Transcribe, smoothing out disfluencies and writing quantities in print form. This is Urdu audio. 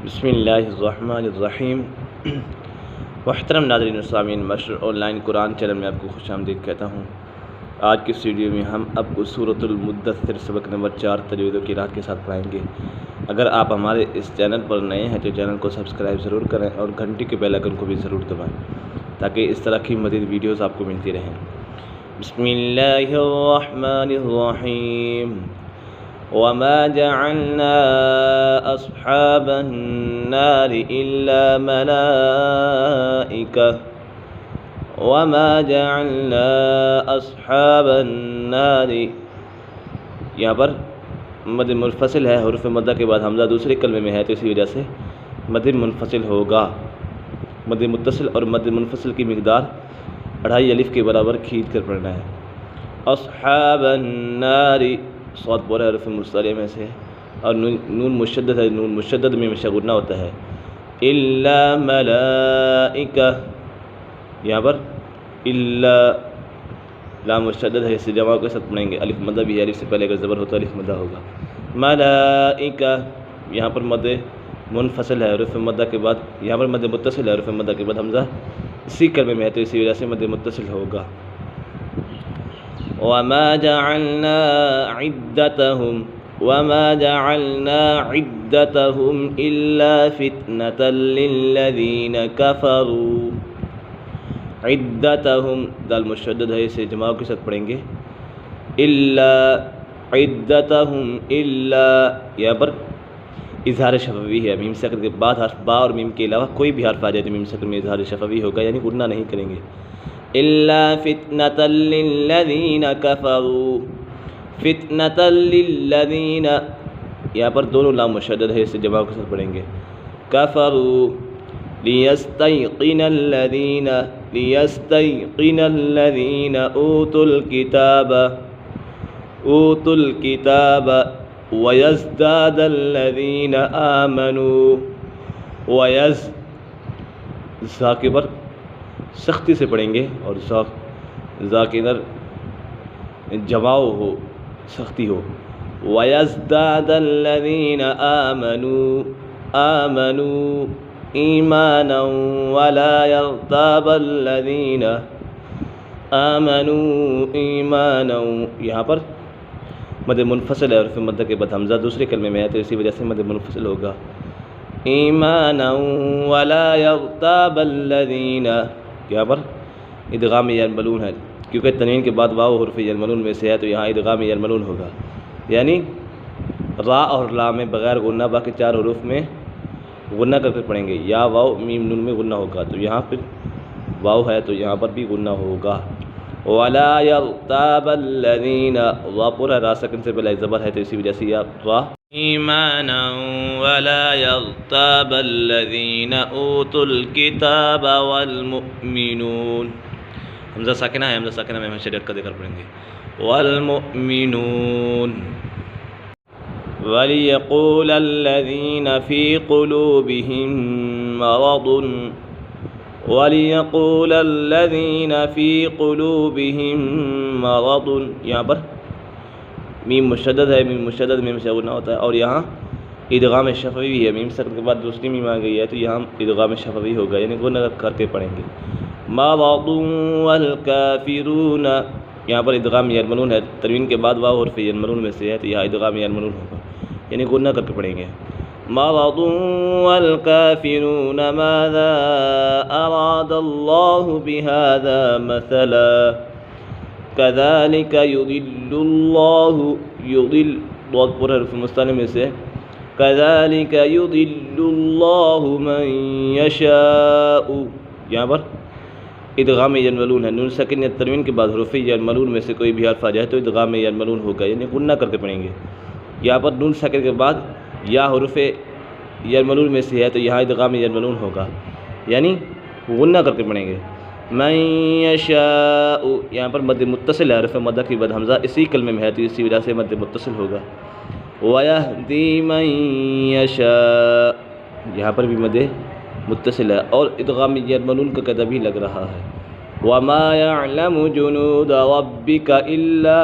بسم اللہ الرحمن الرحیم۔ محترم ناظرین و سامعین، مشر آن لائن قرآن چینل میں آپ کو خوش آمدید کہتا ہوں۔ آج کی اس ویڈیو میں ہم آپ کو سورۃ المدثر سبق نمبر 4 تجوید و قراءت کے ساتھ پڑھائیں گے۔ اگر آپ ہمارے اس چینل پر نئے ہیں تو چینل کو سبسکرائب ضرور کریں اور گھنٹی کے بیل آئکن کو بھی ضرور دبائیں تاکہ اس طرح کی مزید ویڈیوز آپ کو ملتی رہیں۔ بسم اللہ الرحمن الرحیم۔ وما جعلنا أصحاب النار إلا ملائكة وما جعلنا أصحاب النار، یہاں پر مد منفصل ہے، حروف مدہ کے بعد حمزہ دوسرے کلمے میں ہے تو اسی وجہ سے مد منفصل ہوگا۔ مد متصل اور مد منفصل کی مقدار 2.5 الف کے برابر کھینچ کر پڑھنا ہے۔ اصحاب النار صوت بورا حروف مستعلیہ میں سے، اور نون مشدد ہے، نون مشدد میں ہمیشہ غنہ ہوتا ہے۔ الا ملائکہ، یہاں پر الا لام مشدد ہے، اس سے جمع کے ساتھ پڑھیں گے۔ الف مدہ بھی ہے، الف سے پہلے اگر زبر ہوتا ہے الف مدہ ہوگا۔ ملائکہ، یہاں پر مد منفصل ہے حروف مدہ کے بعد، یہاں پر مد متصل ہے حروف مدہ کے بعد حمزہ اسی کلمے میں ہے تو اسی وجہ سے مد متصل ہوگا۔ وما جعلنا عدتهم إلا فتنة للذين كفروا، عدتهم دال مشدد ہے، اسے جماع کے ساتھ پڑھیں گے۔ الا عدتهم، الا یہاں پر اظہار شفوی ہے، میم سکن کے بعد حرف با اور میم کے علاوہ کوئی بھی حرف آ جائے تو میم سکن میں اظہار شفوی ہوگا، یعنی غنہ نہیں کریں گے۔ إلا فتنة للذين كفروا، فتنة للذين، یہاں پر دونوں لام مشدد ہے، اسے جماع کے ساتھ پڑھیں گے۔ كفروا ليستيقن الذين أوتوا الكتاب ويزداد الذين آمنوا، ذاکبر سختی سے پڑھیں گے اور ذاکر جماع ہو، سختی ہو۔ وَيَزْدَادَ الَّذِينَ آمَنُوا إِيمَانًا وَلَا يَرْتَابَ الَّذِينَ آمَنُوا إِيمَانًا، یہاں پر مد منفصل ہے، حروف مدہ کے بعد حمزہ دوسرے کلمے میں ہے تو اسی وجہ سے مد منفصل ہوگا۔ ایمانا ولا یرتاب الذین، یہاں پر ادغام یلملون ہے، کیونکہ تنوین کے بعد واو حرف یلملون میں سے ہے تو یہاں ادغام یلملون ہوگا، یعنی را اور لا میں بغیر غنہ، باقی 4 حروف میں غنہ کر کے پڑھیں گے۔ یا واو میم نون میں غنہ ہوگا تو یہاں پھر واو ہے تو یہاں پر بھی غنہ ہوگا۔ ولا یرتاب الذین، وا پورا را سکن سے پہلے زبر ہے تو اسی وجہ سے یا را۔ ایمانا ولا یرتاب الذین اوتوا الکتاب والمؤمنون، حمزہ ساکنہ ہے، حمزہ ساکنہ میں ہمیشہ ڈٹ کر دے کر پڑھیں گے۔ والمؤمنون وَلِيَقُولَ الَّذِينَ فِي قُلُوبِهِم مَّرَضٌ وَلِيَقُولَ الَّذِينَ فِي قُلُوبِهِم مَّرَضٌ، یہاں پر میم مشدد ہے، میم مشدد میں سے غنہ ہوتا ہے، اور یہاں ادغام شفوی ہے، میم سکن کے بعد دوسری میم آ گئی ہے تو یہاں ادغام شفوی ہوگا، یعنی غنہ کر کے پڑھیں گے۔ مَرَضٌ وَالْكَافِرُونَ، یہاں پر ادغام یلملون ہے، تنوین کے بعد واو حرف یلملون میں سے ہے تو یہاں ادغام یلملون ہوگا، یعنی غنہ کر کے پڑھیں گے۔ مَرَضٌ وَالْكَافِرُونَ مَاذَا أَرَادَ اللَّهُ بِهَذَا مَثَلًا كَذَلِكَ يُضِلُّ اللَّهُ، يُضِلُّ بہت پورا حرف مستعلیٰ میں سے، كَذَلِكَ يُضِلُّ اللَّهُ مَن يَشَاءُ، یہاں پر ادغام یلملون ہے، نون سکن یا تنوین کے بعد حروف یلملون میں سے کوئی بھی حرف آ جائے تو ادغام یلملون ہوگا، یعنی غنہ کر کے پڑھیں گے۔ یہاں پر نون سکن کے بعد یا حروف یلملون میں سے ہے تو یہاں ادغام یلملون ہوگا، یعنی غنہ کر کے پڑھیں گے۔ من یشاء، یہاں پر مد متصل ہے، حرف مدہ کے بعد حمزہ اسی کلمے میں ہے تو اسی وجہ سے مد متصل ہوگا۔ وَيَهْدِي مَن يَشَاء، یہاں پر بھی مد متصل ہے اور ادغام یلملون کا قدر بھی لگ رہا ہے۔ وَمَا يَعْلَمُ جُنُودَ رَبِّكَ إِلَّا